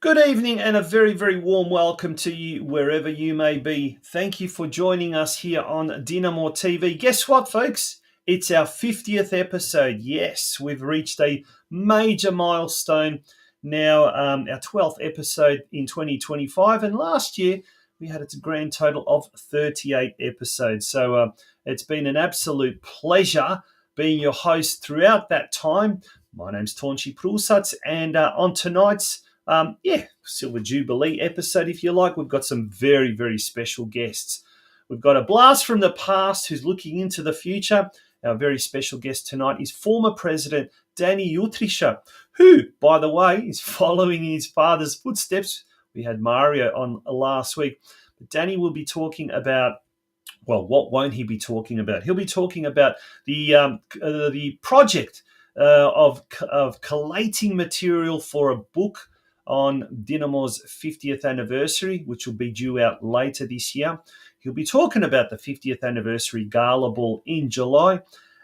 Good evening and a very, very warm welcome to you wherever you may be. Thank you for joining us here on DinamoTV. Guess what, folks? It's our 50th episode. Yes, we've reached a major milestone now, our 12th episode in 2025. And last year, we had a grand total of 38 episodes. So it's been an absolute pleasure being your host throughout that time. My name's Tonchi Prusats, and on tonight's Silver Jubilee episode, if you like, we've got some very, very special guests. We've got a blast from the past who's looking into the future. Our very special guest tonight is former President Danny Utrisha, who, by the way, is following in his father's footsteps. We had Mario on last week. But Danny will be talking about, well, what won't he be talking about? He'll be talking about the project of collating material for a book on Dinamo's 50th anniversary, which will be due out later this year. He'll be talking about the 50th anniversary Gala Ball in July,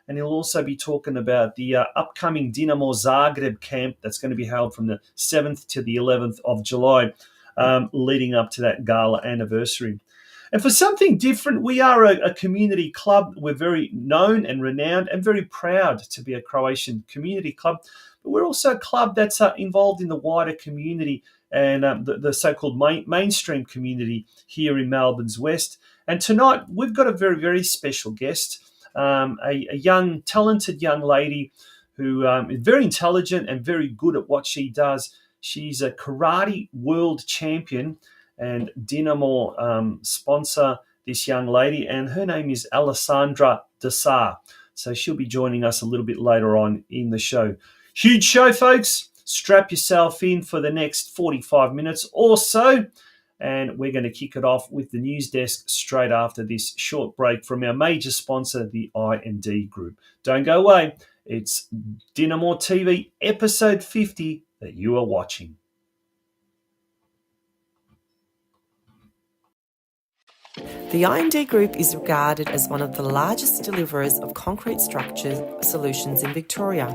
and he'll also be talking about the upcoming Dinamo Zagreb camp that's going to be held from the 7th to the 11th of July, leading up to that Gala anniversary. And for something different, we are a community club. We're very known and renowned and very proud to be a Croatian community club. But we're also a club that's involved in the wider community and the so-called mainstream community here in Melbourne's West. And tonight, we've got a very, very special guest, a young, talented young lady who is very intelligent and very good at what she does. She's a karate world champion, and Dinamo sponsor this young lady, and her name is Alessandra Desar. So she'll be joining us a little bit later on in the show. Huge show, folks. Strap yourself in for the next 45 minutes or so, and we're going to kick it off with the news desk straight after this short break from our major sponsor, the I&D Group. Don't go away. It's DinamoTV episode 50 that you are watching. The I&D Group is regarded as one of the largest deliverers of concrete structure solutions in Victoria.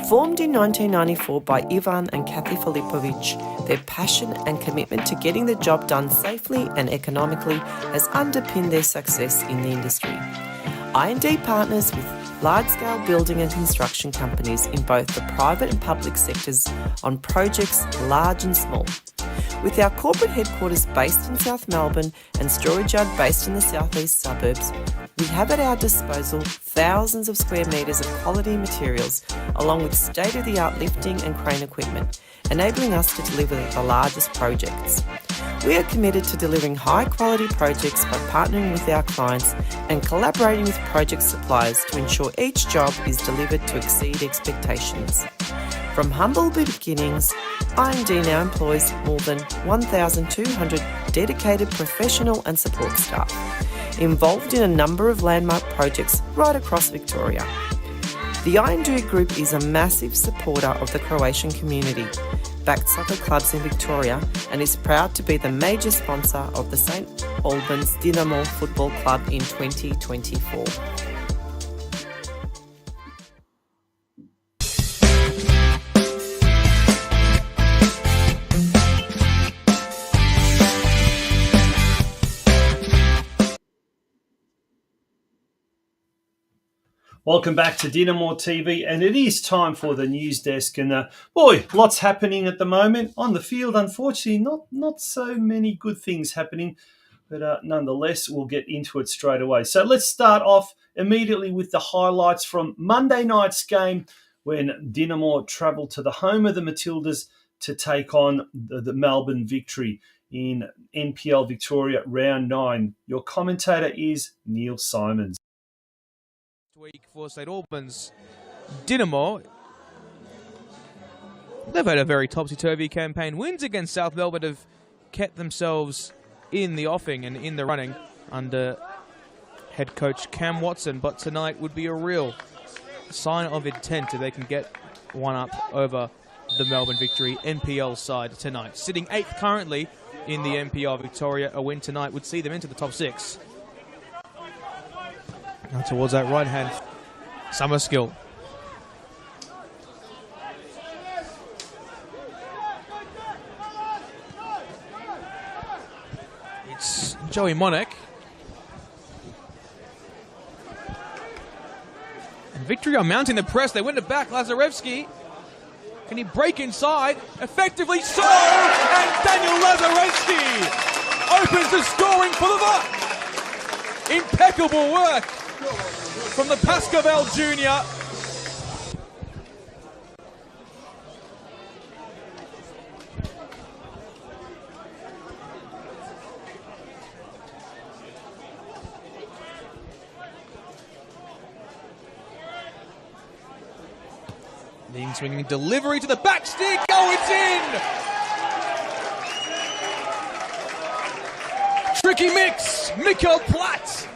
Formed in 1994 by Ivan and Kathy Filipovic, their passion and commitment to getting the job done safely and economically has underpinned their success in the industry. I&D partners with large-scale building and construction companies in both the private and public sectors on projects large and small. With our corporate headquarters based in South Melbourne and storage yard based in the southeast suburbs, we have at our disposal thousands of square metres of quality materials, along with state-of-the-art lifting and crane equipment, enabling us to deliver the largest projects. We are committed to delivering high-quality projects by partnering with our clients and collaborating with project suppliers to ensure each job is delivered to exceed expectations. From humble beginnings, I&D now employs more than 1,200 dedicated professional and support staff, involved in a number of landmark projects right across Victoria. The I&D Group is a massive supporter of the Croatian community, backed soccer clubs in Victoria, and is proud to be the major sponsor of the St Albans Dinamo Football Club in 2024. Welcome back to DinamoTV, and it is time for the news desk. And boy, lots happening at the moment on the field. Unfortunately, not so many good things happening, but nonetheless, we'll get into it straight away. So let's start off immediately with the highlights from Monday night's game when Dinamo travelled to the home of the Matildas to take on the Melbourne Victory in NPL Victoria Round 9. Your commentator is Neil Simons. Week for St Albans. Dinamo, they've had a very topsy-turvy campaign. Wins against South Melbourne have kept themselves in the offing and in the running under head coach Cam Watson, but tonight would be a real sign of intent if they can get one up over the Melbourne Victory NPL side tonight. Sitting 8th currently in the NPL Victoria, a win tonight would see them into the top 6. Now towards that right hand, Summer Skill. Joey Monek. And Victory are mounting the press. They win it back. Lazarevsky. Can he break inside? Effectively so! And Daniel Lazarevsky opens the scoring for the Bucks. Impeccable work from the Pascavel Jr. Lean swinging delivery to the back stick. Oh, it's in! Tricky mix. Mikkel Platt.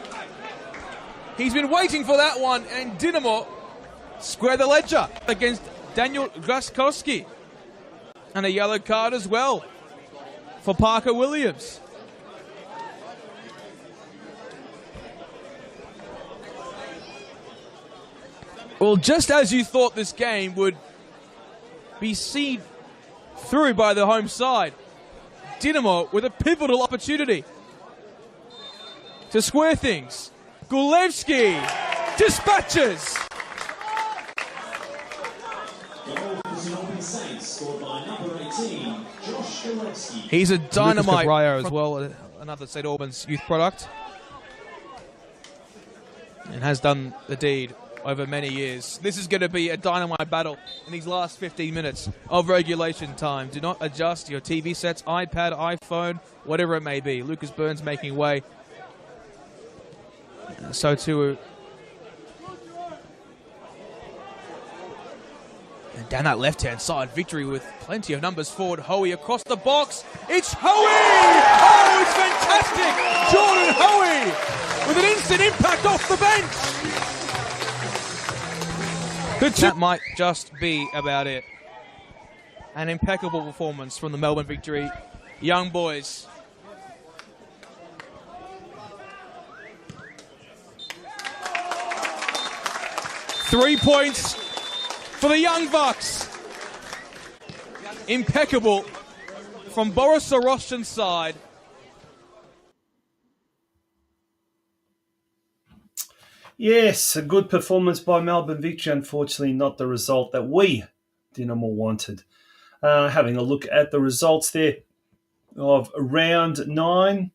He's been waiting for that one, and Dynamo square the ledger against Daniel Graskowski. And a yellow card as well for Parker Williams. Well, just as you thought this game would be seen through by the home side, Dynamo with a pivotal opportunity to square things. Gulevsky dispatches. He's a dynamite Ryo as well, another St. Albans youth product, and has done the deed over many years. This is going to be a dynamite battle in these last 15 minutes of regulation time. Do not adjust your TV sets, iPad, iPhone, whatever it may be. Lucas Burns making way. So too. And down that left-hand side, Victory with plenty of numbers forward. Hoey across the box. It's Hoey! Oh, it's fantastic! Jordan Hoey with an instant impact off the bench. That might just be about it. An impeccable performance from the Melbourne Victory young boys. Three points for the Young Bucks. Impeccable from Boris Soroshin's side. Yes, a good performance by Melbourne Victory. Unfortunately, not the result that we, Dynamo, wanted. Having a look at the results there of round 9.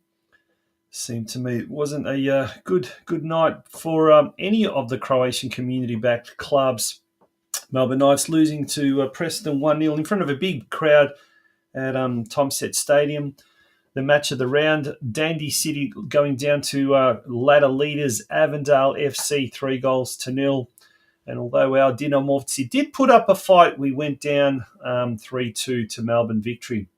Seemed to me it wasn't a good night for any of the Croatian community-backed clubs. Melbourne Knights losing to Preston 1-0 in front of a big crowd at Tomset Stadium. The match of the round, Dandy City going down to ladder leaders Avondale FC 3-0. And although our Dinamovci did put up a fight, we went down 3-2 to Melbourne Victory.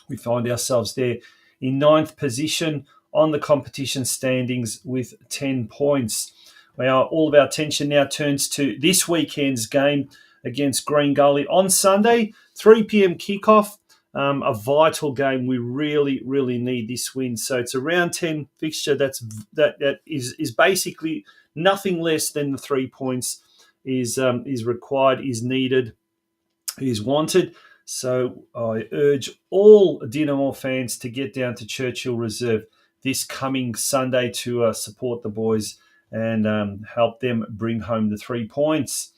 We find ourselves there in 9th position on the competition standings with 10 points. Well, all of our attention now turns to this weekend's game against Green Gully on Sunday, 3 p.m. kickoff. A vital game. We really, really need this win. So it's a round 10 fixture that is basically nothing less than the 3 points is required, is needed, is wanted. So I urge all Dynamo fans to get down to Churchill Reserve this coming Sunday to support the boys and help them bring home the 3 points.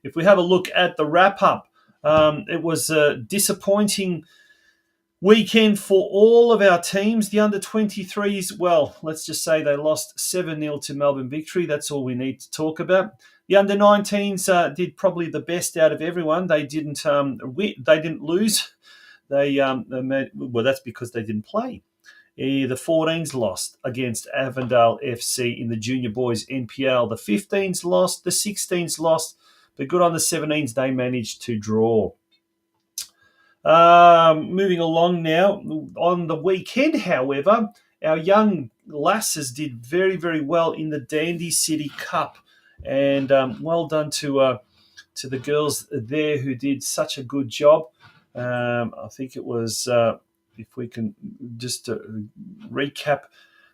If we have a look at the wrap-up, it was a disappointing weekend for all of our teams. The under-23s, well, let's just say they lost 7-0 to Melbourne Victory. That's all we need to talk about. The under-19s did probably the best out of everyone. They didn't they didn't lose. Well, that's because they didn't play. The 14s lost against Avondale FC in the Junior Boys NPL. The 15s lost. The 16s lost. But good on the 17s, they managed to draw. Moving along now, on the weekend, however, our young lasses did very, very well in the Dandy City Cup. And well done to the girls there who did such a good job. I think it was, if we can just recap,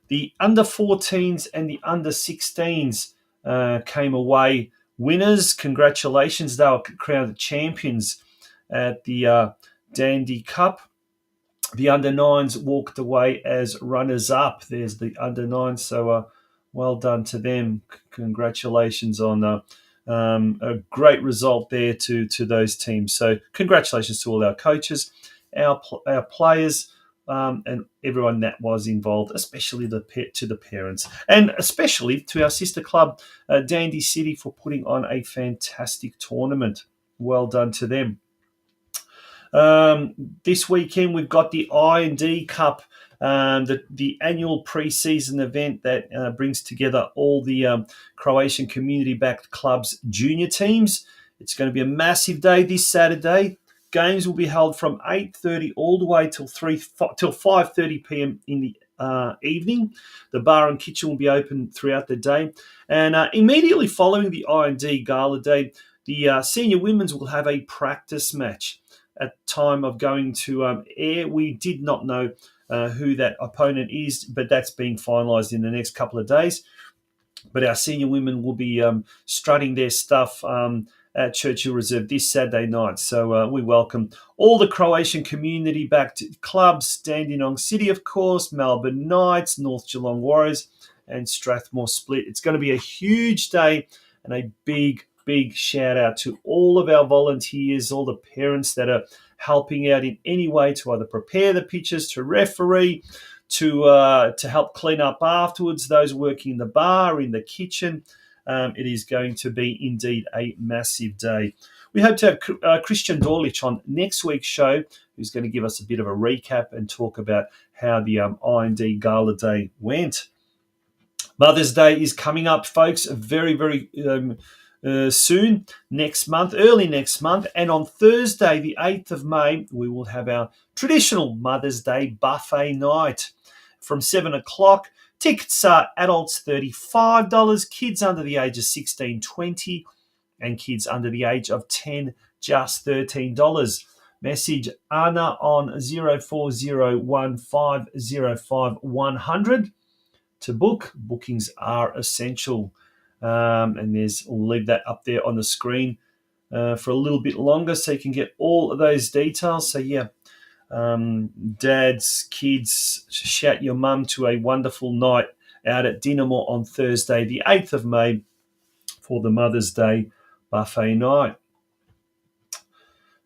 the under-14s and the under-16s came away winners. Congratulations. They were crowned champions at the Dandy Cup. the under-9s walked away as runners-up. There's the under-9s, so well done to them. Congratulations on a great result there to those teams. So congratulations to all our coaches, our players, and everyone that was involved, especially to the parents, and especially to our sister club, Dandy City, for putting on a fantastic tournament. Well done to them. This weekend we've got the I&D Cup, the annual pre-season event that brings together all the Croatian community-backed clubs' junior teams. It's going to be a massive day this Saturday. Games will be held from 8:30 all the way till 5:30 p.m. in the evening. The bar and kitchen will be open throughout the day. And immediately following the I&D Gala Day, the senior women's will have a practice match. At time of going to air, we did not know who that opponent is, but that's being finalised in the next couple of days. But our senior women will be strutting their stuff at Churchill Reserve this Saturday night. So we welcome all the Croatian community-backed clubs, Dandenong City, of course, Melbourne Knights, North Geelong Warriors, and Strathmore Split. It's going to be a huge day and a big shout out to all of our volunteers, all the parents that are helping out in any way to either prepare the pitches, to referee, to help clean up afterwards, those working in the bar, in the kitchen. It is going to be indeed a massive day. We hope to have Christian Dorlich on next week's show, who's going to give us a bit of a recap and talk about how the I&D Gala Day went. Mother's Day is coming up, folks, very soon, next month, early next month. And on Thursday, the 8th of May, we will have our traditional Mother's Day buffet night from 7 o'clock. Tickets are adults $35, kids under the age of 16, $20, and kids under the age of 10, just $13. Message Anna on 0401505100 to book. Bookings are essential. And we'll leave that up there on the screen for a little bit longer so you can get all of those details. So yeah, dads, kids, shout your mum to a wonderful night out at Dinamo on Thursday, the 8th of May, for the Mother's Day buffet night.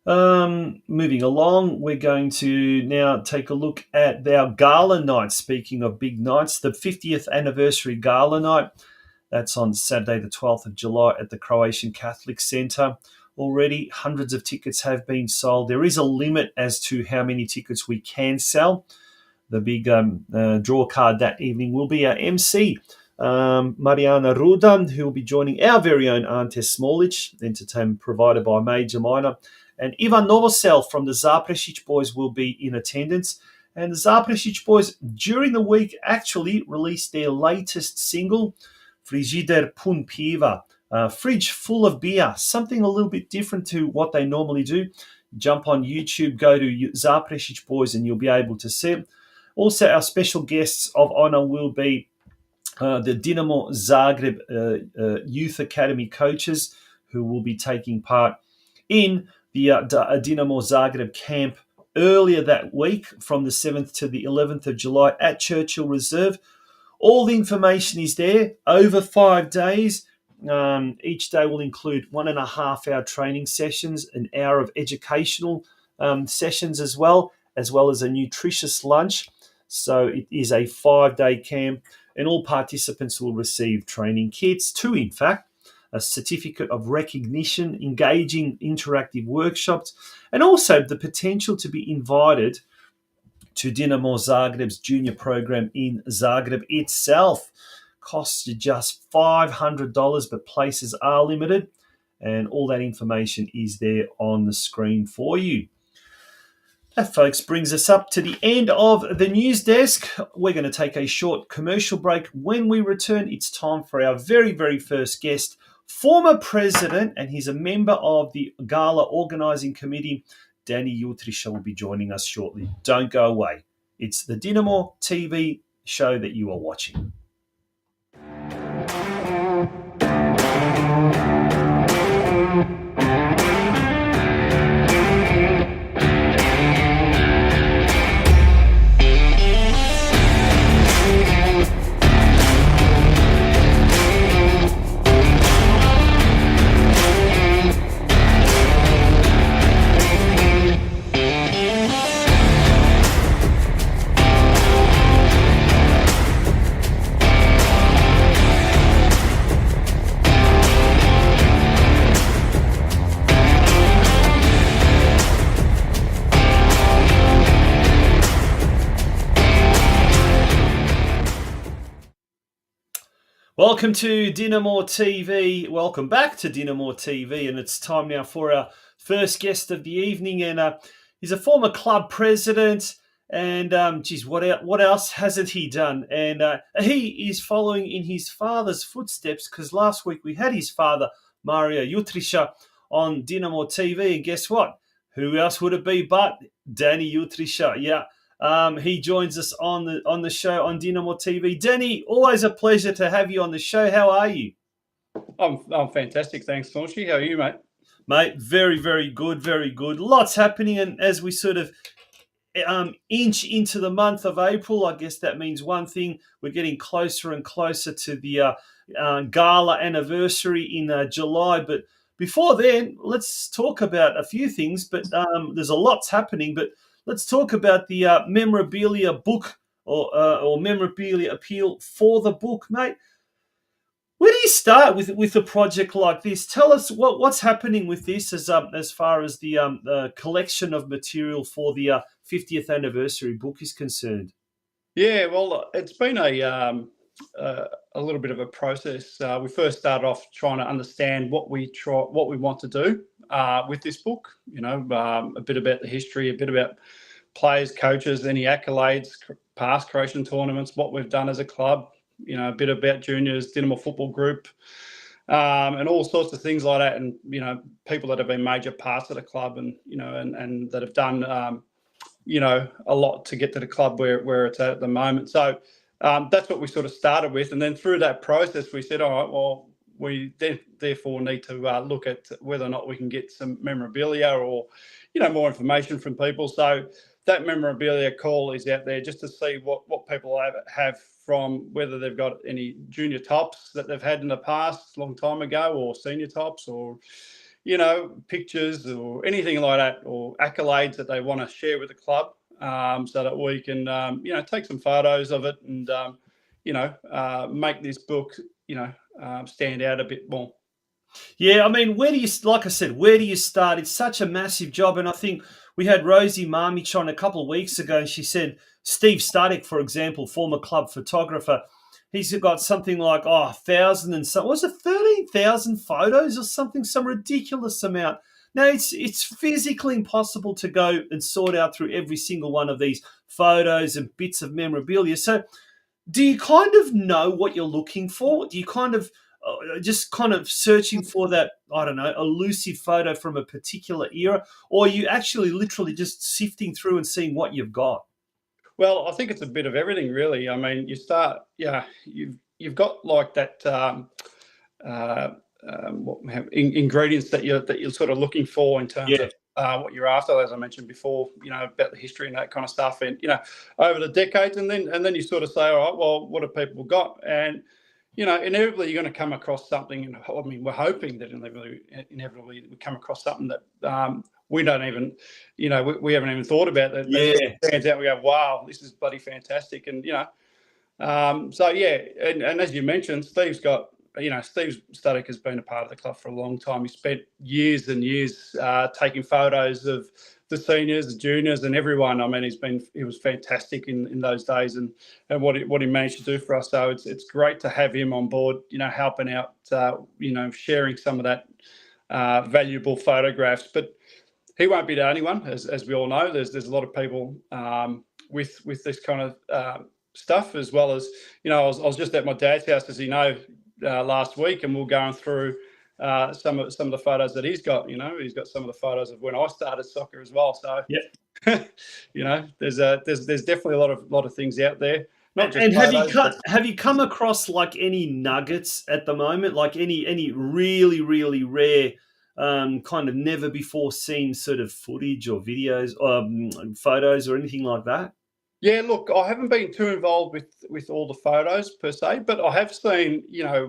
Moving along, we're going to now take a look at our gala night. Speaking of big nights, the 50th anniversary gala night. That's on Saturday, the 12th of July at the Croatian Catholic Centre. Already, hundreds of tickets have been sold. There is a limit as to how many tickets we can sell. The big draw card that evening will be our MC, Mariana Rudan, who will be joining our very own Ante Smolic, entertainment provided by Major Minor. And Ivan Novosel from the Zaprešić Boys will be in attendance. And the Zaprešić Boys, during the week, actually released their latest single, Frižider pun piva, fridge full of beer, something a little bit different to what they normally do. Jump on YouTube, go to Zaprešić Boys, and you'll be able to see it. Also, our special guests of honour will be the Dinamo Zagreb Youth Academy coaches, who will be taking part in the Dinamo Zagreb camp earlier that week from the 7th to the 11th of July at Churchill Reserve. All the information is there over 5 days. Each day will include 1.5 hour training sessions, an hour of educational sessions as well as a nutritious lunch. So it is a 5-day camp, and all participants will receive training kits, 2 in fact, a certificate of recognition, engaging interactive workshops, and also the potential to be invited to Dinamo Zagreb's junior program in Zagreb itself. Costs you just $500, but places are limited, and all that information is there on the screen for you. That, folks, brings us up to the end of the news desk. We're going to take a short commercial break. When we return, it's time for our very, very first guest, former president, and he's a member of the Gala Organising Committee, Danny Jutrisha, will be joining us shortly. Don't go away. It's the DinamoTV show that you are watching. welcome to DinamoTV. Welcome back to DinamoTV, and it's time now for our first guest of the evening. And he's a former club president, and what else hasn't he done? And he is following in his father's footsteps, because last week we had his father, Mario Jutrisha, on DinamoTV, and guess what? Who else would it be but Danny Jutrisha? Yeah. He joins us on the show on DinamoTV. Danny, always a pleasure to have you on the show. How are you? I'm fantastic. Thanks, Saunchy. How are you, mate? Mate, very, very good, very good. Lots happening, and as we sort of inch into the month of April, I guess that means one thing: we're getting closer and closer to the gala anniversary in July. But before then, let's talk about a few things. But there's a lot's happening. But let's talk about the memorabilia book or memorabilia appeal for the book, mate. Where do you start with a project like this? Tell us what's happening with this as far as the collection of material for the 50th anniversary book is concerned. Yeah, well, it's been a little bit of a process. We first started off trying to understand what we want to do with this book. You know, a bit about the history, a bit about players, coaches, any accolades, past Croatian tournaments, what we've done as a club. You know, a bit about juniors, Dinamo Football Group, and all sorts of things like that. And, you know, people that have been major parts of the club and, you know, and that have done, you know, a lot to get to the club where it's at the moment. So that's what we sort of started with. And then through that process, we said, all right, well, we therefore need to look at whether or not we can get some memorabilia or, you know, more information from people. So that memorabilia call is out there just to see what people have from whether they've got any junior tops that they've had in the past, long time ago, or senior tops, or, you know, pictures or anything like that, or accolades that they want to share with the club, so that we can, you know, take some photos of it and, you know, make this book, you know, stand out a bit more. Yeah, I mean, like I said, where do you start? It's such a massive job. And I think we had Rosie Marmich on a couple of weeks ago, and she said Steve Static, for example, former club photographer, he's got something like, 1,000 and some, was it 13,000 photos or something, some ridiculous amount. Now, it's physically impossible to go and sort out through every single one of these photos and bits of memorabilia. So do you kind of know what you're looking for? Do you kind of just kind of searching for that, I don't know, elusive photo from a particular era, or are you actually literally just sifting through and seeing what you've got? Well, I think it's a bit of everything, really. I mean, you start, yeah, you've got like that ingredients that you're sort of looking for in terms of what you're after, as I mentioned before, you know, about the history and that kind of stuff, and, you know, over the decades, and then you sort of say, all right, well, what have people got? And, you know, inevitably you're going to come across something, and I mean, we're hoping that inevitably we come across something that we don't even, you know, we haven't even thought about that. Yeah. Stands out. We go, wow, this is bloody fantastic, and, you know, so yeah, and as you mentioned, Steve's got, you know, Steve Static has been a part of the club for a long time. He spent years and years taking photos of the seniors, the juniors, and everyone. I mean, he was fantastic in those days, and what he managed to do for us. So it's great to have him on board, you know, helping out, you know, sharing some of that valuable photographs. But he won't be the only one, as we all know. There's a lot of people with this kind of stuff, as well as, you know, I was just at my dad's house, as you know, last week, and we're going through some of the photos that he's got. You know, he's got some of the photos of when I started soccer as well. So yeah, you know, there's definitely a lot of things out there. Not just and photos, have you come across like any nuggets at the moment, like any really, really rare kind of never before seen sort of footage or videos, photos or anything like that? Yeah, look, I haven't been too involved with all the photos per se, but I have seen, you know,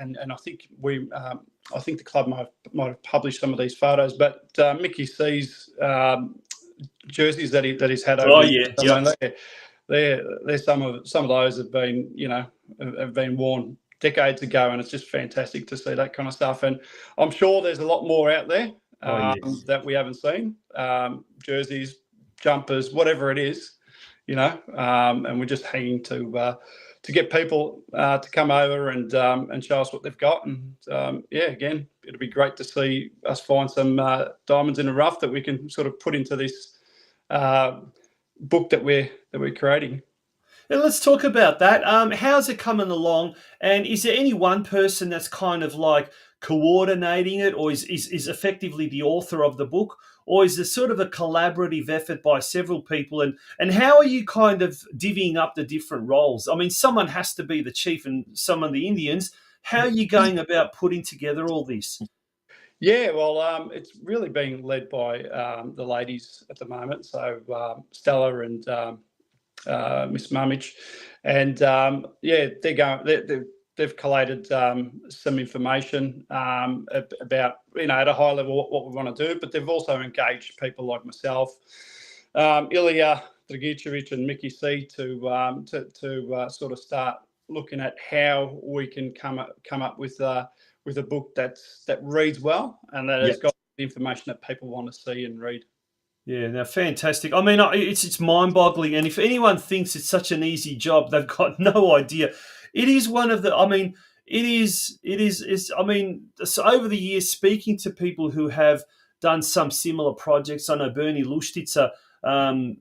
and I think I think the club might have published some of these photos, but Mickey C's jerseys that he's had over. Oh yeah, there's some of those have been, you know, have been worn decades ago, and it's just fantastic to see that kind of stuff. And I'm sure there's a lot more out there that we haven't seen, jerseys, jumpers, whatever it is. You know, and we're just hanging to to get people to come over and show us what they've got. And yeah, again, it'll be great to see us find some diamonds in the rough that we can sort of put into this book that we're creating. And let's talk about that. How's it coming along? And is there any one person that's kind of like coordinating it, or is effectively the author of the book? Or is this sort of a collaborative effort by several people? And how are you kind of divvying up the different roles? I mean, someone has to be the chief and some of the Indians. How are you going about putting together all this? Yeah, well, it's really being led by the ladies at the moment. So Stella and Miss Mumich, and yeah, they've collated some information about, at a high level what we want to do, but they've also engaged people like myself, Ilya Dragicevic and Mickey C to sort of start looking at how we can come up with a book that reads well and that has got the information that people want to see and read. Yeah, now fantastic. I mean, it's mind-boggling, and if anyone thinks it's such an easy job, they've got no idea. It is one of the. I mean, it is. I mean, so over the years, speaking to people who have done some similar projects, I know Bernie Lustica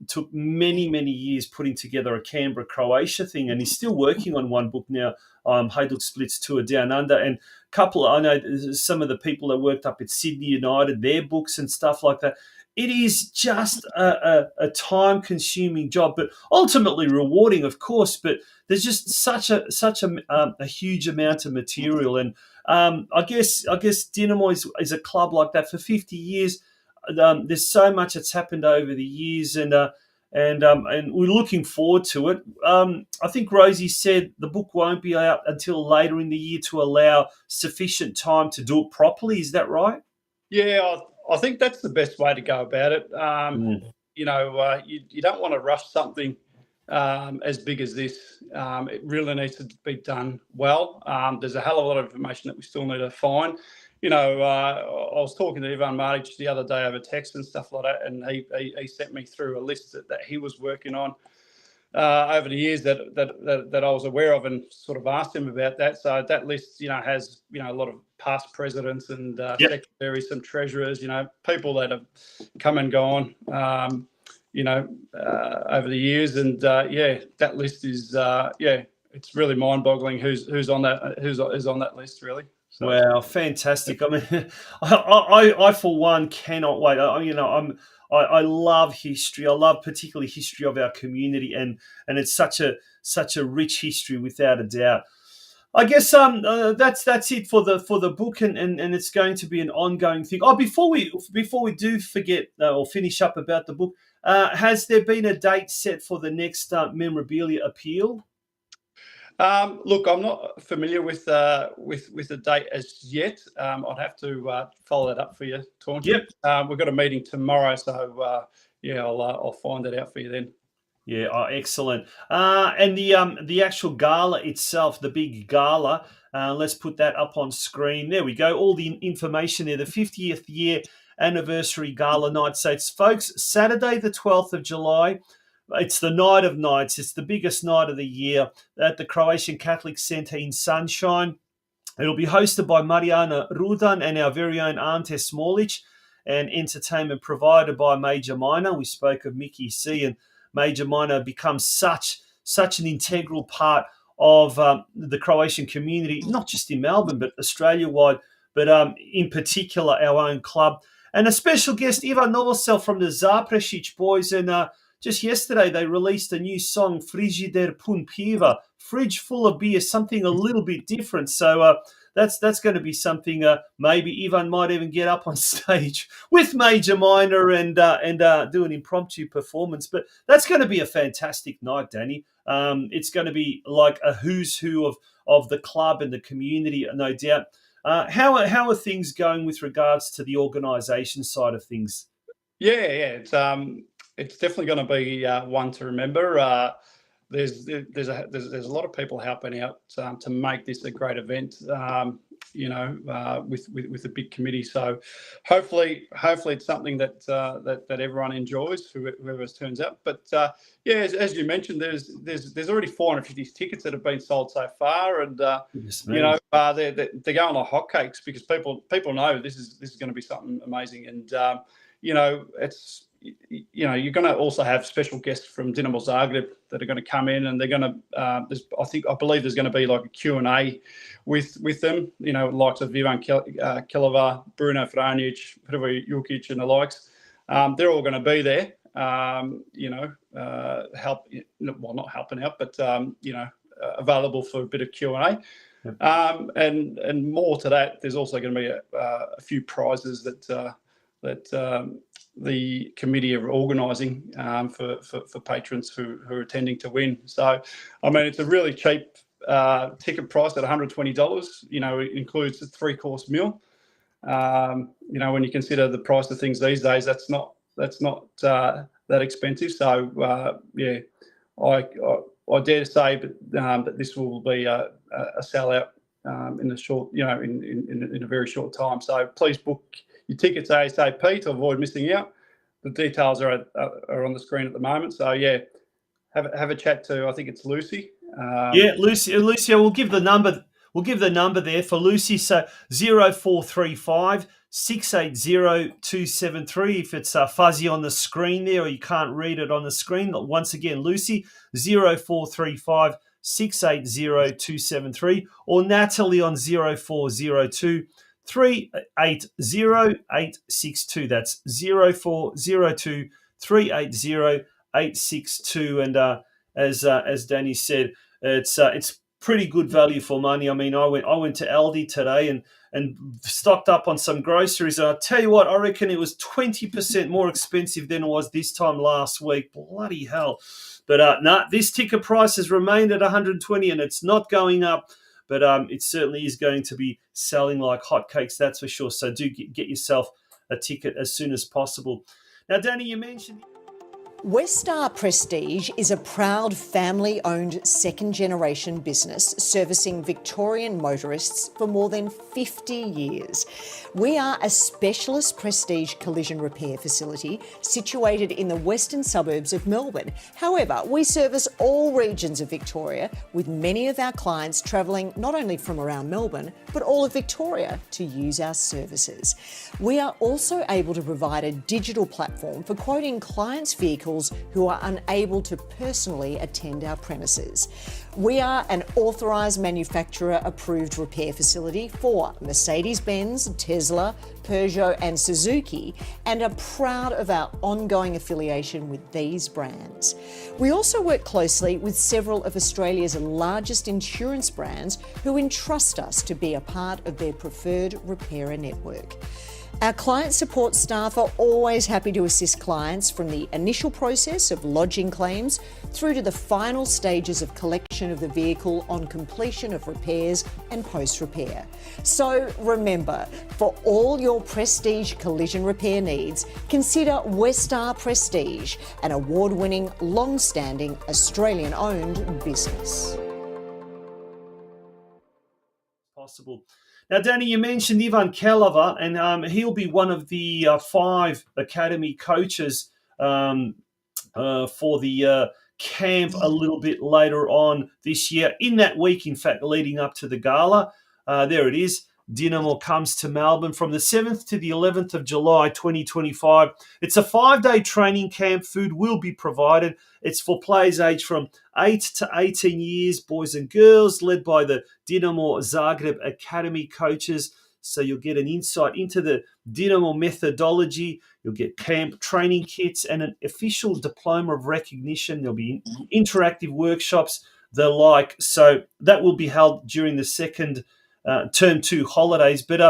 took many years putting together a Canberra Croatia thing, and he's still working on one book now. Hajduk Split's Tour Down Under, and I know some of the people that worked up at Sydney United, their books and stuff like that. It is just a time-consuming job, but ultimately rewarding, of course. But there's just such a huge amount of material, and I guess Dinamo is a club like that for 50 years. There's so much that's happened over the years, and we're looking forward to it. I think Rosie said the book won't be out until later in the year to allow sufficient time to do it properly. Is that right? Yeah, I think that's the best way to go about it. You don't want to rush something as big as this. It really needs to be done well. There's a hell of a lot of information that we still need to find. I was talking to Ivan Maric the other day over text and stuff like that, and he sent me through a list that he was working on over the years that I was aware of, and sort of asked him about that. So that list, has a lot of past presidents and secretaries, some treasurers, people that have come and gone, over the years. And that list is it's really mind-boggling who's on that list, really. So. Wow, fantastic! I mean, I for one cannot wait. I love history. I love particularly history of our community, and it's such a rich history without a doubt. I guess that's it for the book, and it's going to be an ongoing thing. Oh, before we do forget or finish up about the book, has there been a date set for the next memorabilia appeal? Look, I'm not familiar with the date as yet. I'd have to follow that up for you, Taunton. Yep. We've got a meeting tomorrow, so I'll find that out for you then. Yeah, excellent. And the actual gala itself, the big gala, let's put that up on screen. There we go. All the information there. The 50th year anniversary gala night. So it's, folks, Saturday the 12th of July. It's the night of nights. It's the biggest night of the year at the Croatian Catholic Centre in Sunshine. It'll be hosted by Marijana Rudan and our very own Ante Smolic, and entertainment provided by Major Minor. We spoke of Mickey C, and Major Minor becomes such an integral part of the Croatian community, not just in Melbourne, but Australia-wide, but in particular our own club. And a special guest, Ivan Novosel from the Zaprešić boys, and just yesterday, they released a new song, Frižider pun piva, fridge full of beer, something a little bit different. So that's going to be something maybe Ivan might even get up on stage with Major Minor and do an impromptu performance. But that's going to be a fantastic night, Danny. It's going to be like a who's who of the club and the community, no doubt. How are things going with regards to the organisation side of things? Yeah, it's definitely going to be one to remember. There's a lot of people helping out to make this a great event. with a big committee. So hopefully it's something that everyone enjoys, whoever turns up. But as you mentioned, there's already 450 tickets that have been sold so far, and they're going like hotcakes because people know this is going to be something amazing, and it's. You're going to also have special guests from Dinamo Zagreb that are going to come in, and they're going to. I believe there's going to be like a Q&A with them. Likes of Ivan Keleva, Bruno Franjic, Hrvoje Jukic, and the likes. They're all going to be there. Not helping out, but available for a bit of Q&A. And more to that, there's also going to be a few prizes that the committee are organising for patrons who are attending to win. So, I mean, it's a really cheap ticket price at $120. It includes a 3-course meal. When you consider the price of things these days, that's not that expensive. So, I dare to say, that this will be a sellout in a short, in a very short time. So please book your tickets ASAP to avoid missing out. The details are on the screen at the moment. So have a chat to, I think it's Lucy. Lucy, we'll give the number. We'll give the number there for Lucy. So 0435 680 273. If it's fuzzy on the screen there, or you can't read it on the screen, once again, Lucy 0435 680 273, or Natalie on 0402 380 862. That's 0402 380 862. And as Danny said, it's pretty good value for money. I mean, I went to Aldi today and stocked up on some groceries. And I tell you what, I reckon it was 20% more expensive than it was this time last week. Bloody hell! But this ticket price has remained at $120, and it's not going up. But it certainly is going to be selling like hotcakes, that's for sure. So do get yourself a ticket as soon as possible. Now, Danny, you mentioned... Westar Prestige is a proud family-owned second-generation business servicing Victorian motorists for more than 50 years. We are a specialist prestige collision repair facility situated in the western suburbs of Melbourne. However, we service all regions of Victoria, with many of our clients travelling not only from around Melbourne, but all of Victoria to use our services. We are also able to provide a digital platform for quoting clients' vehicles who are unable to personally attend our premises. We are an authorised manufacturer approved repair facility for Mercedes-Benz, Tesla, Peugeot and Suzuki, and are proud of our ongoing affiliation with these brands. We also work closely with several of Australia's largest insurance brands who entrust us to be a part of their preferred repairer network. Our client support staff are always happy to assist clients from the initial process of lodging claims through to the final stages of collection of the vehicle on completion of repairs and post-repair. So remember, for all your prestige collision repair needs, consider Westar Prestige, an award-winning, long-standing, Australian-owned business. Possible. Now, Danny, you mentioned Ivan Keleva, and he'll be one of the 5 academy coaches for the camp a little bit later on this year. In that week, in fact, leading up to the gala, there it is. Dinamo comes to Melbourne from the 7th to the 11th of July 2025. It's a 5-day training camp. Food will be provided. It's for players aged from 8 to 18 years, boys and girls, led by the Dinamo Zagreb Academy coaches. So you'll get an insight into the Dinamo methodology. You'll get camp training kits and an official diploma of recognition. There'll be interactive workshops, the like. So that will be held during the second Term 2 holidays. But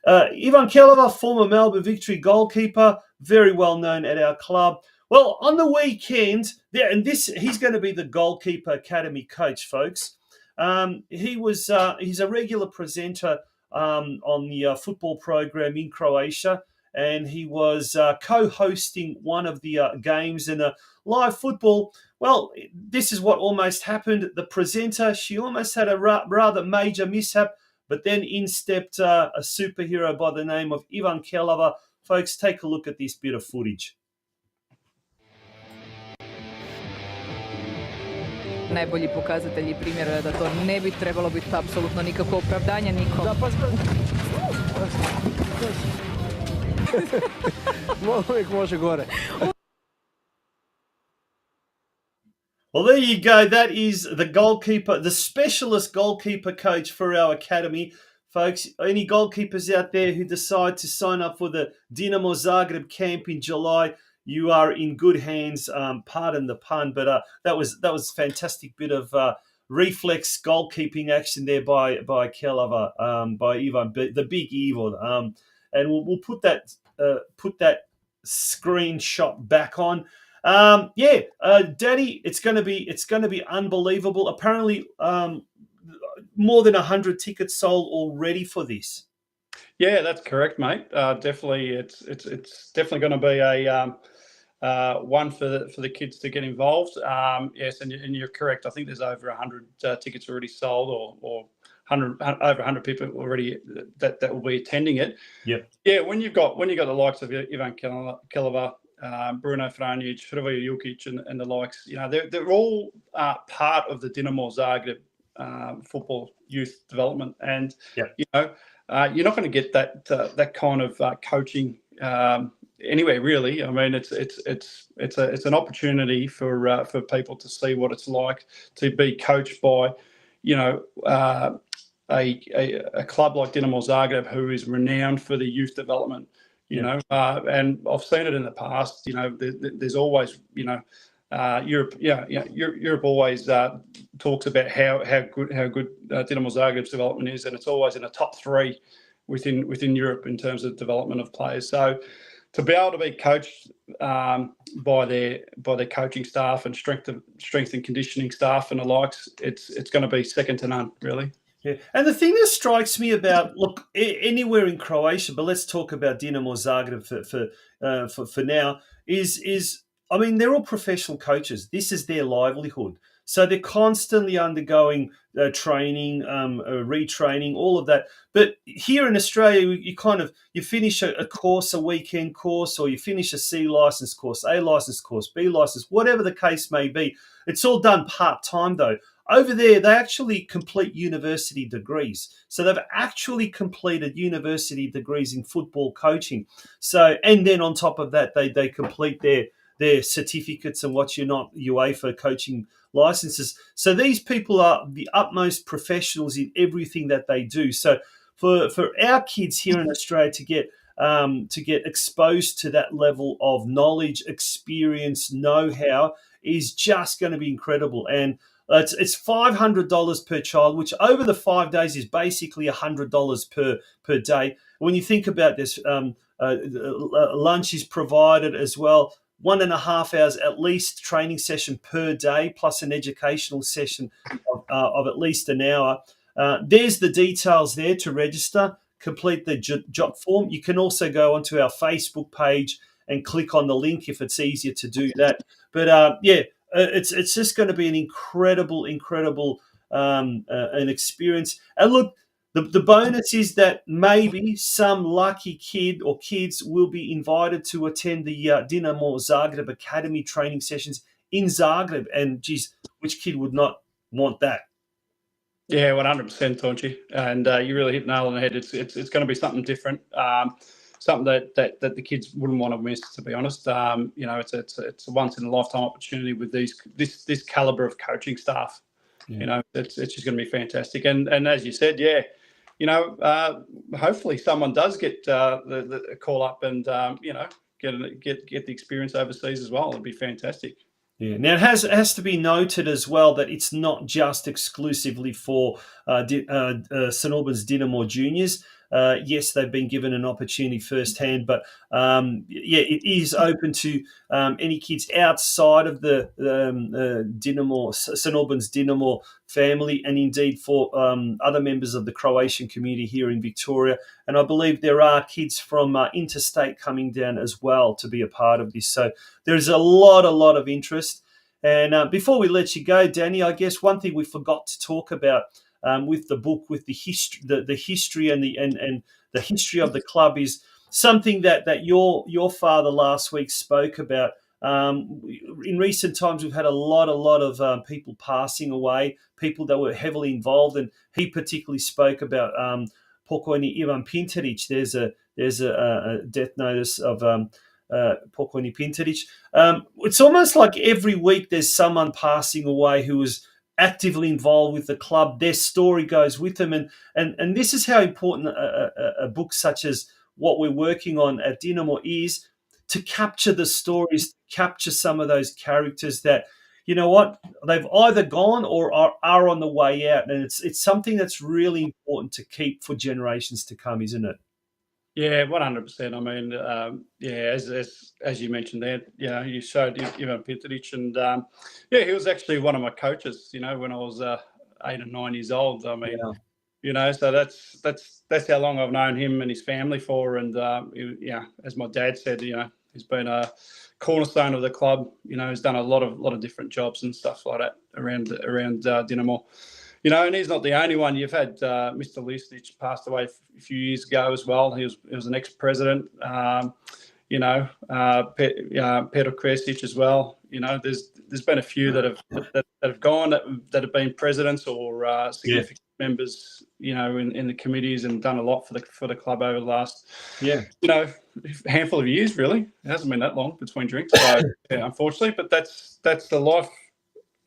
Ivan Keleva, former Melbourne Victory goalkeeper, very well known at our club. Well, on the weekend, he's going to be the goalkeeper academy coach, folks. He's a regular presenter on the football program in Croatia, and he was co-hosting one of the games in a live football. Well, this is what almost happened. The presenter, she almost had a rather major mishap, But then in stepped a superhero by the name of Ivan Kelava. Folks, take a look at this bit of footage. Najbolji pokazatelj i primjer je da to ne bi trebalo biti apsolutno nikakvo opravdanje nikom. Da, uvijek može gore. Well, there you go. That is the goalkeeper, the specialist goalkeeper coach for our academy. Folks, any goalkeepers out there who decide to sign up for the Dinamo Zagreb camp in July, you are in good hands. Pardon the pun, but that was fantastic bit of reflex goalkeeping action there by Kelava, by Ivan, the big evil. And we'll put that screenshot back on. Danny, it's going to be unbelievable. Apparently, more than 100 tickets sold already for this. Yeah, that's correct, mate. Definitely, it's definitely going to be a one for the kids to get involved. Yes, and you're correct. I think there's over 100 tickets already sold, or over 100 people already that will be attending it. Yep. Yeah, when you've got the likes of Ivan Kelava, Bruno Franjic, Hrvoje Jukic, and the likes, they're all part of the Dinamo Zagreb football youth development, and yep. You're not going to get that kind of coaching anywhere, really. I mean, it's an opportunity for people to see what it's like to be coached by, a club like Dinamo Zagreb, who is renowned for the youth development. And I've seen it in the past. There's always, Europe, Europe always talks about how good Dinamo Zagreb's development is, and it's always in the top 3 within Europe in terms of development of players. So to be able to be coached by their coaching staff and strength and conditioning staff and the likes, it's going to be second to none, really. Yeah, and the thing that strikes me about, look, anywhere in Croatia, but let's talk about Dinamo Zagreb for now, is I mean, they're all professional coaches. This is their livelihood. So they're constantly undergoing training, retraining, all of that. But here in Australia, you finish a course, a weekend course, or you finish a C license course, A license course, B license, whatever the case may be. It's all done part-time though. Over there, they actually complete university degrees. So they've actually completed university degrees in football coaching. So, and then on top of that, they complete their certificates and what you're not UEFA coaching licenses. So these people are the utmost professionals in everything that they do. So for our kids here in Australia to get exposed to that level of knowledge, experience, know-how is just going to be incredible. And it's $500 per child, which over the 5 days is basically $100 per day. When you think about this, lunch is provided as well. 1.5 hours at least training session per day, plus an educational session of at least an hour. There's the details there to register. Complete the jot form. You can also go onto our Facebook page and click on the link if it's easier to do that. But it's just going to be an incredible an experience. And look, the bonus is that maybe some lucky kid or kids will be invited to attend the Dinamo Zagreb Academy training sessions in Zagreb. And geez, which kid would not want that? Yeah, 100%, Tonchi. And you really hit the nail on the head. It's going to be something different, something that the kids wouldn't want to miss, to be honest. It's a once in a lifetime opportunity with this caliber of coaching staff. Yeah. It's just going to be fantastic. And as you said, yeah. Hopefully someone does get the call up and get the experience overseas as well. It'd be fantastic. Yeah. Now it has to be noted as well that it's not just exclusively for St Albans Dinamo juniors. Yes, they've been given an opportunity firsthand, but it is open to any kids outside of the Dinamo, St Albans Dinamo family, and indeed for other members of the Croatian community here in Victoria. And I believe there are kids from interstate coming down as well to be a part of this. So there's a lot of interest. And before we let you go, Danny, I guess one thing we forgot to talk about with the book, with the history, the history and the history of the club is something that your father last week spoke about. In recent times, we've had a lot of people passing away, people that were heavily involved, and he particularly spoke about pokojni Ivan Pintaric. There's a death notice of pokojni Pintaric. It's almost like every week there's someone passing away who was actively involved with the club. Their story goes with them, and this is how important a book such as what we're working on at Dinamo is, to capture the stories, capture some of those characters that, you know what, they've either gone or are on the way out, and it's something that's really important to keep for generations to come, isn't it? Yeah, 100%. I mean, yeah, as you mentioned there, you showed Ivan Pitaric, and yeah, he was actually one of my coaches. When I was 8 or 9 years old. I mean, so that's how long I've known him and his family for. And as my dad said, he's been a cornerstone of the club. He's done a lot of different jobs and stuff like that around Dinamo. And he's not the only one. You've had Mr. Listic passed away a few years ago as well. He was an ex-president. Peter Kresic as well. There's been a few that have gone that have been presidents or significant members. In the committees, and done a lot for the club over the last handful of years. Really, it hasn't been that long between drinks. So unfortunately, but that's the life.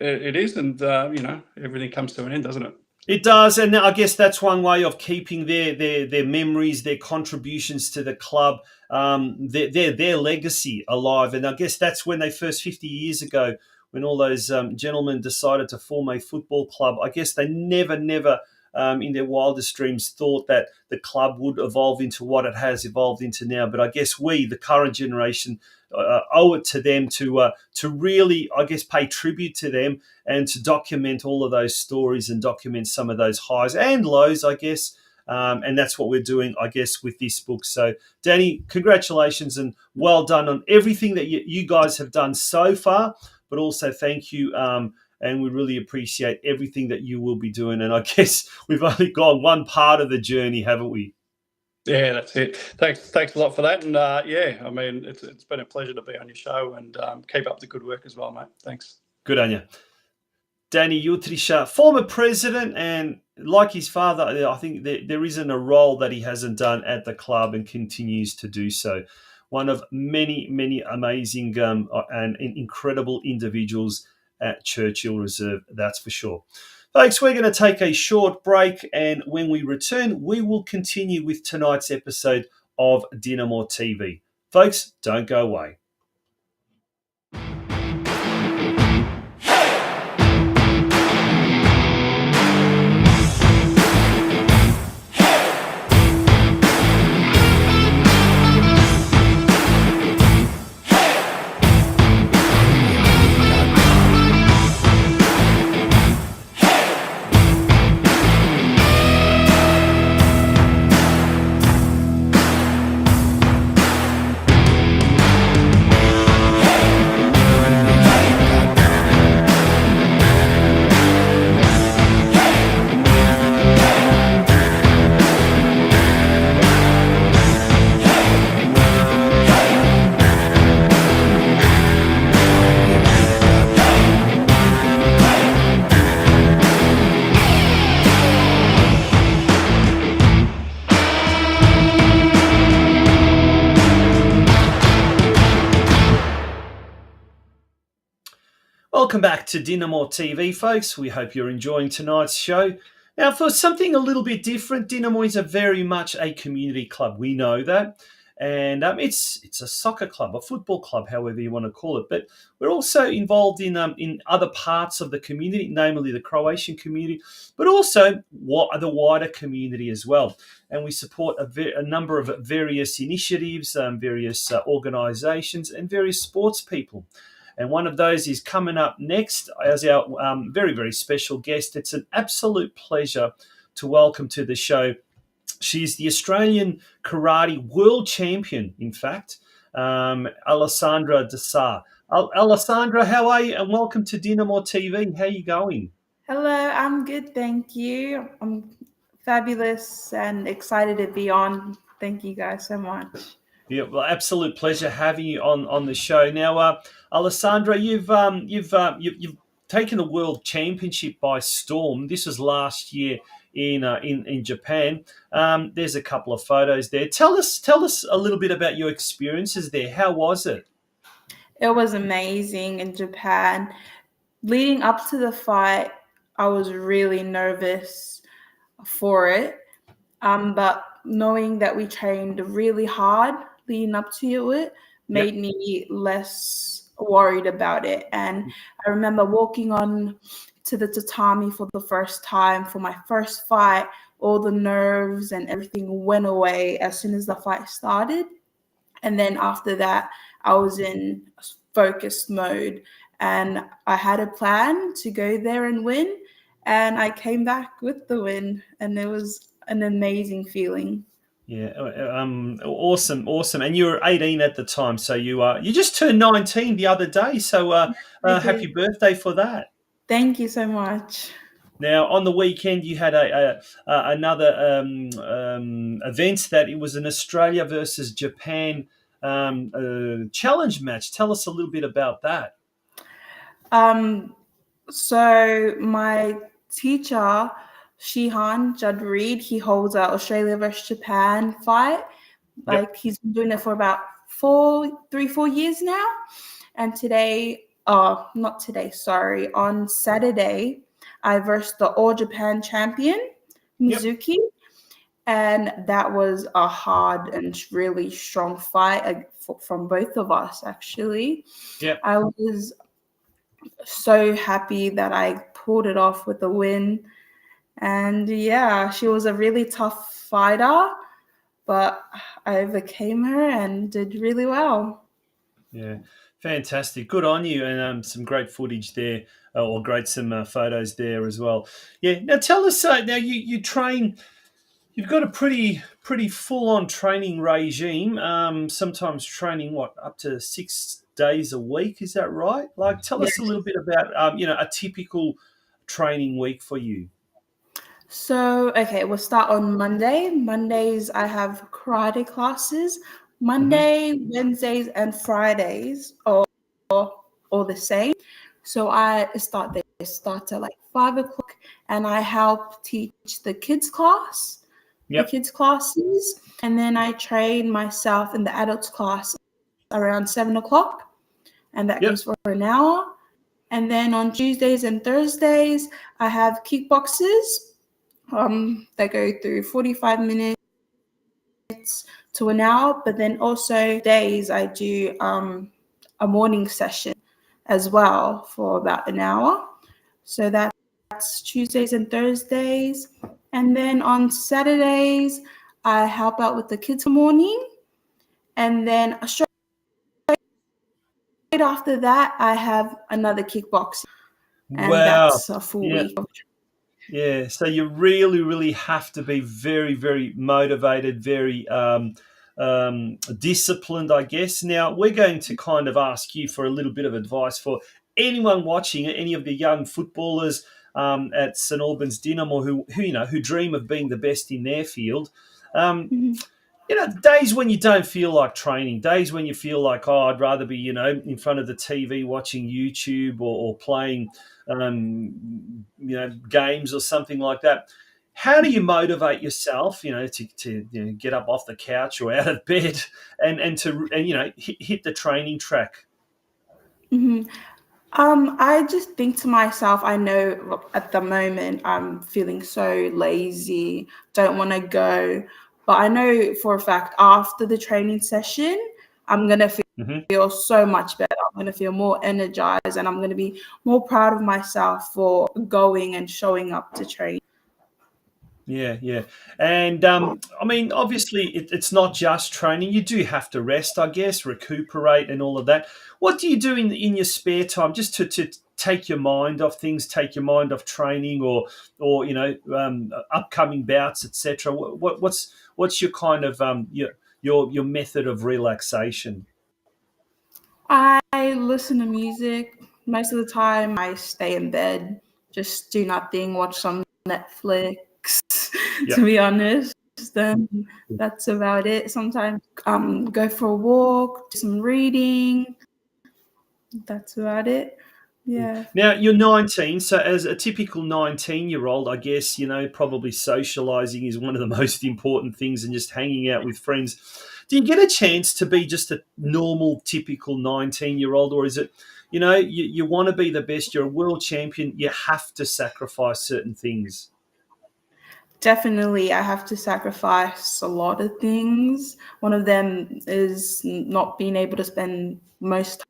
It is, and everything comes to an end, doesn't it? It does, and I guess that's one way of keeping their memories, their contributions to the club, their legacy alive. And I guess that's when they first 50 years ago, when all those gentlemen decided to form a football club. I guess they never in their wildest dreams thought that the club would evolve into what it has evolved into now. But I guess we, the current generation, owe it to them to really, I guess, pay tribute to them and to document all of those stories and document some of those highs and lows, I guess. And that's what we're doing, I guess, with this book. So, Danny, congratulations and well done on everything that you guys have done so far, but also thank you. And we really appreciate everything that you will be doing. And I guess we've only gone one part of the journey, haven't we? Yeah, that's it. Thanks a lot for that. And I mean, it's been a pleasure to be on your show, and keep up the good work as well, mate. Thanks. Good on you. Danny Jutriša, former president, and like his father, I think there isn't a role that he hasn't done at the club and continues to do so. One of many, many amazing and incredible individuals at Churchill Reserve, that's for sure. Folks, we're going to take a short break, and when we return, we will continue with tonight's episode of DinamoTV. Folks, don't go away. Welcome back to DinamoTV, folks. We hope you're enjoying tonight's show. Now, for something a little bit different, Dinamo is very much a community club. We know that. And it's a soccer club, a football club, however you want to call it. But we're also involved in other parts of the community, namely the Croatian community, but also the wider community as well. And we support a number of various initiatives, various organisations, and various sports people. And one of those is coming up next as our very, very special guest. It's an absolute pleasure to welcome to the show. She's the Australian karate world champion, in fact, Alessandra Dessar. Alessandra, how are you? And welcome to DinamoTV. How are you going? Hello, I'm good, thank you. I'm fabulous and excited to be on. Thank you guys so much. Yeah, well, absolute pleasure having you on the show. Now, Alessandra, you've taken the World Championship by storm. This was last year in Japan. There's a couple of photos there. Tell us a little bit about your experiences there. How was it? It was amazing in Japan. Leading up to the fight, I was really nervous for it. But knowing that we trained really hard leading up to it Yep, made me less worried about it. And I remember walking on to the tatami for the first time for my first fight. All the nerves and everything went away as soon as the fight started. And then after that, I was in focused mode and I had a plan to go there and win. And I came back with the win, and it was an amazing feeling. yeah, awesome, awesome. And you were 18 at the time, so you just turned 19 the other day. So I happy did. birthday for that. Thank you so much. Now, on the weekend, you had another event that it was an Australia versus Japan challenge match. Tell us a little bit about that. Um, so my teacher, Shihan Judd Reed, he holds a Australia versus Japan fight. Yep, Like he's been doing it for about 4 years now. And today, not today, sorry, on Saturday, I versed the All Japan champion, yep, Mizuki. And that was a hard and really strong fight from both of us, actually. yep. I was so happy that I pulled it off with a win. And yeah, she was a really tough fighter, but I overcame her and did really well. Yeah, fantastic. Good on you, and some great footage there, or great some photos there as well. Yeah. Now tell us. Now you train. You've got a pretty full on training regime. Sometimes training what up to 6 days a week. Is that right? Like, tell Yeah. us a little bit about a typical training week for you. So, okay, we'll start on Monday. Mondays, I have karate classes. Hmm. Monday, Wednesdays, and Fridays are all the same. So I start there, start at like 5 o'clock, and I help teach the Yep. kids classes, and then I train myself in the adults class around 7 o'clock, and that Yep. goes for an hour. And then on Tuesdays and Thursdays, I have kickboxes that go through 45 minutes to an hour. But then also days I do a morning session as well for about an hour. So that's Tuesdays and Thursdays. And then on Saturdays, I help out with the kids in the morning. And then straight after that, I have another kickbox. And Wow. that's a full Yeah. week of. Yeah, so you really, really have to be very, very motivated, very disciplined, I guess. Now, we're going to kind of ask you for a little bit of advice for anyone watching, any of the young footballers at St Albans Dynamo who dream of being the best in their field. Um, Mhm. Days when you don't feel like training, days when you feel like, oh, I'd rather be, in front of the TV watching YouTube or playing, games or something like that. How do you motivate yourself, to get up off the couch or out of bed and hit the training track? Mhm. I just think to myself, I know look, at the moment I'm feeling so lazy, don't want to go. But I know for a fact after the training session, I'm going to Hmm. feel so much better. I'm going to feel more energized and I'm going to be more proud of myself for going and showing up to train. Yeah, yeah. And I mean, obviously, it's not just training. You do have to rest, I guess, recuperate and all of that. What do you do in your spare time just to take your mind off things, take your mind off training or upcoming bouts, etc.? What's your kind of your method of relaxation? I listen to music. Most of the time, I stay in bed just do nothing, watch some Netflix, Yep. to be honest. Then that's about it. Sometimes go for a walk, do some reading. That's about it. Yeah. Now, you're 19, so as a typical 19-year-old, I guess, probably socializing is one of the most important things and just hanging out with friends. Do you get a chance to be just a normal, typical 19-year-old, or is it, you want to be the best, you're a world champion, you have to sacrifice certain things? Definitely, I have to sacrifice a lot of things. One of them is not being able to spend most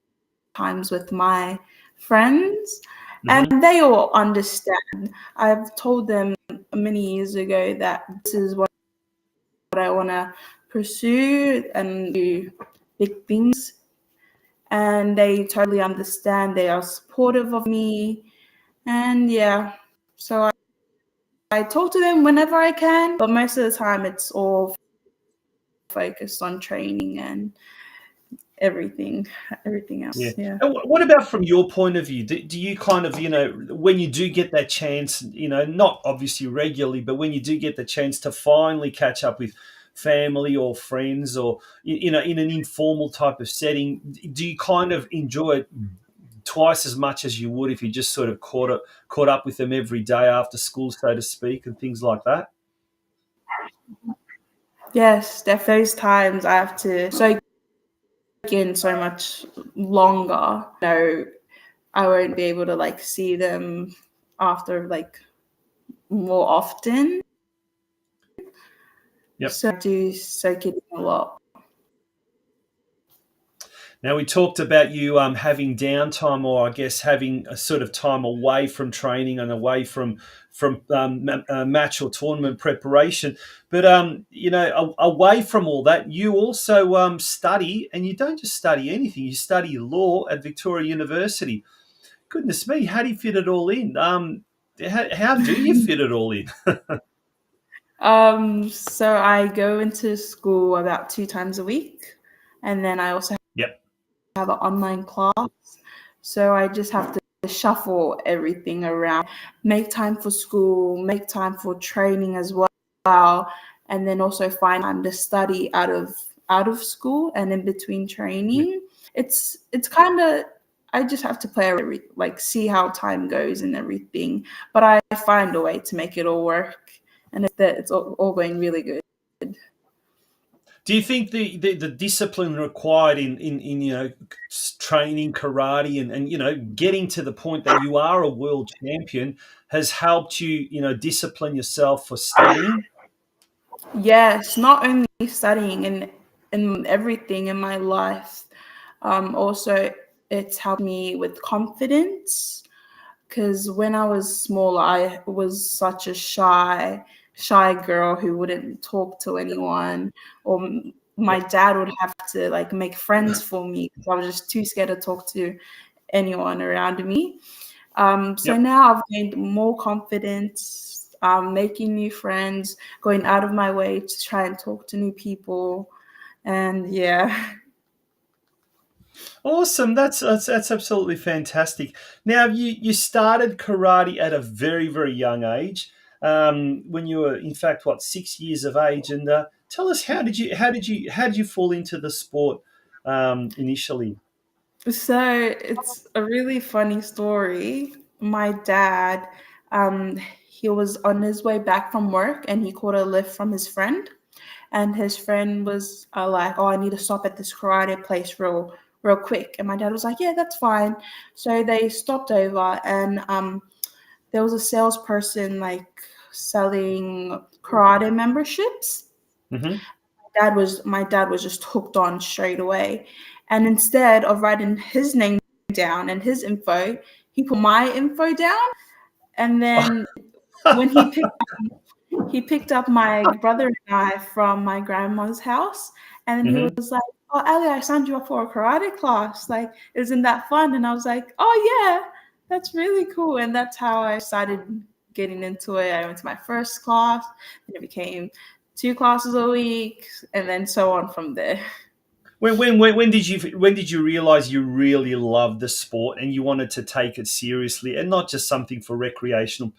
times with my friends, and they all understand. I've told them many years ago that this is what I want to pursue and do big things, and they totally understand. They are supportive of me, and yeah, so I talk to them whenever I can, but most of the time it's all focused on training and everything Yeah. else. Yeah. And what about from your point of view? Do you kind of, when you do get that chance, not obviously regularly, but when you do get the chance to finally catch up with family or friends or, in an informal type of setting, do you kind of enjoy it twice as much as you would if you just sort of caught up with them every day after school, so to speak, and things like that? Yes, those times I have to soak in so much longer. No, I won't be able to see them after more often. Yep. So I do soak it in a lot. Now, we talked about you having downtime, or I guess having a sort of time away from training and away from match or tournament preparation. But away from all that, you also study, and you don't just study anything. You study law at Victoria University. Goodness me, how do you fit it all in? How do you fit it all in? So I go into school about 2 times a week, and then I also Yep. have an online class. So I just have to shuffle everything around, make time for school, make time for training as well, and then also find time to study out of school and in between training. It's kind of, I just have to play see how time goes and everything, but I find a way to make it all work, and it's all going really good. Do you think the discipline required in training karate and getting to the point that you are a world champion has helped you discipline yourself for studying? Yes, not only studying in everything in my life. Also, it's helped me with confidence, because when I was small, I was such a shy girl who wouldn't talk to anyone, or my dad would have to make friends for me because I was just too scared to talk to anyone around me. So Yep. now I've gained more confidence, making new friends, going out of my way to try and talk to new people, and yeah. Awesome. That's absolutely fantastic. Now, you started karate at a very, very young age, when you were, in fact, 6 years of age. And tell us, how did you fall into the sport initially? So it's a really funny story. My dad, he was on his way back from work and he caught a lift from his friend. And his friend was like, "Oh, I need to stop at this karate place real quick." And my dad was like, "Yeah, that's fine." So they stopped over, and there was a salesperson selling karate memberships. Mm-hmm. My dad was just hooked on straight away. And instead of writing his name down and his info, he put my info down. And then when he picked up my brother and I from my grandma's house, and then he Mm-hmm. was like, "Oh, Ali, I signed you up for a karate class. Isn't that fun?" And I was like, "Oh yeah, that's really cool." And that's how I started getting into it. I went to my first class, and it became 2 classes a week, and then so on from there. When did you realize you really loved the sport and you wanted to take it seriously and not just something for recreational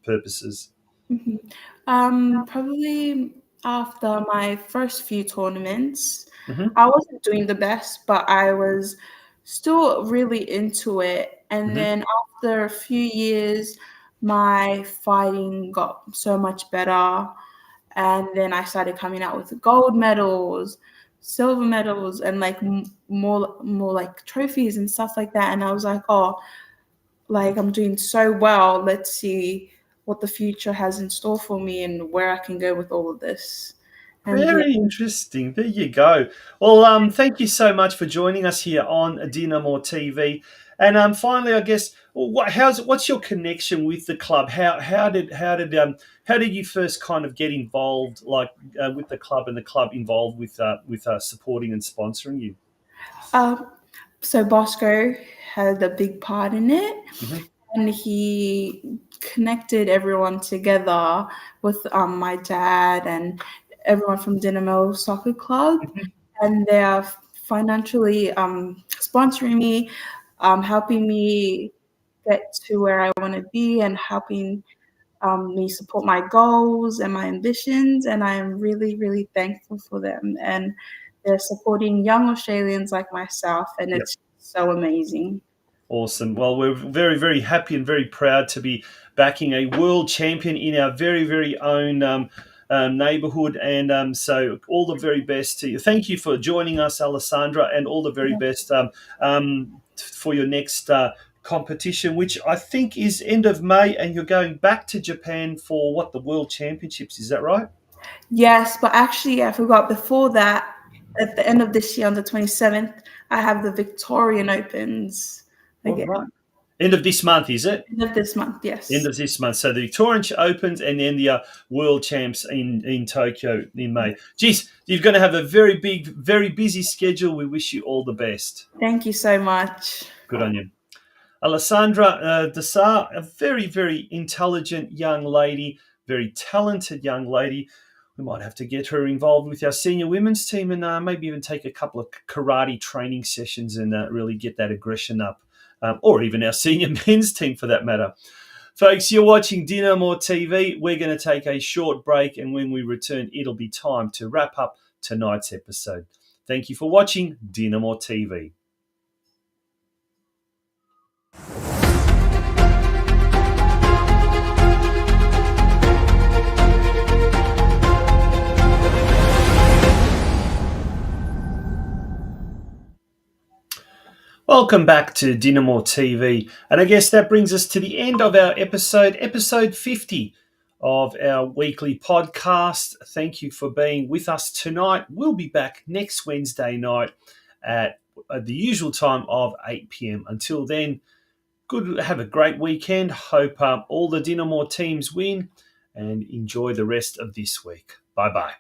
purposes? Probably after my first few tournaments. Hmm. I wasn't doing the best, but I was still really into it. And Hmm. then after a few years, my fighting got so much better. And then I started coming out with gold medals, silver medals, and like more like trophies and stuff like that. And I was like, oh, like I'm doing so well. Let's see what the future has in store for me and where I can go with all of this. And yeah, Very interesting. There you go. Well, thank you so much for joining us here on Dinamo TV. And finally, I guess, well, what's your connection with the club? How did you first kind of get involved, like with the club, and the club involved with supporting and sponsoring you? so Bosco had a big part in it. Hmm. And he connected everyone together with my dad and everyone from Dynamo Soccer Club. And they are financially sponsoring me, helping me get to where I want to be and helping me support my goals and my ambitions. And I am really, really thankful for them. And they're supporting young Australians like myself. And Yeah. it's so amazing. Awesome. Well, we're very, very happy and very proud to be backing a world champion in our very, very own neighbourhood. And so, all the very best to you. Thank you for joining us, Alessandra, and all the very best for your next competition, which I think is end of May. And you're going back to Japan for what, the World Championships? Is that right? Yes, but actually, I forgot before that, at the end of this year, on the 27th, I have the Victorian Opens All again. right. End of this month, is it? End of this month, yes. End of this month. So the Victorian Opens and then the World Champs in Tokyo in May. Geez, you're going to have a very big, very busy schedule. We wish you all the best. Thank you so much. Good on you. Alessandra Dessar, a very, very intelligent young lady, very talented young lady. We might have to get her involved with our senior women's team and maybe even take a couple of karate training sessions and really get that aggression up. Or even our senior men's team for that matter. Folks, you're watching Dinamo TV. We're going to take a short break, and when we return, it'll be time to wrap up tonight's episode. Thank you for watching Dinamo TV. Welcome back to Dinamo TV. And I guess that brings us to the end of our episode 50 of our weekly podcast. Thank you for being with us tonight. We'll be back next Wednesday night at the usual time of 8 p.m. Until then, have a great weekend. Hope all the Dinamo teams win and enjoy the rest of this week. Bye-bye.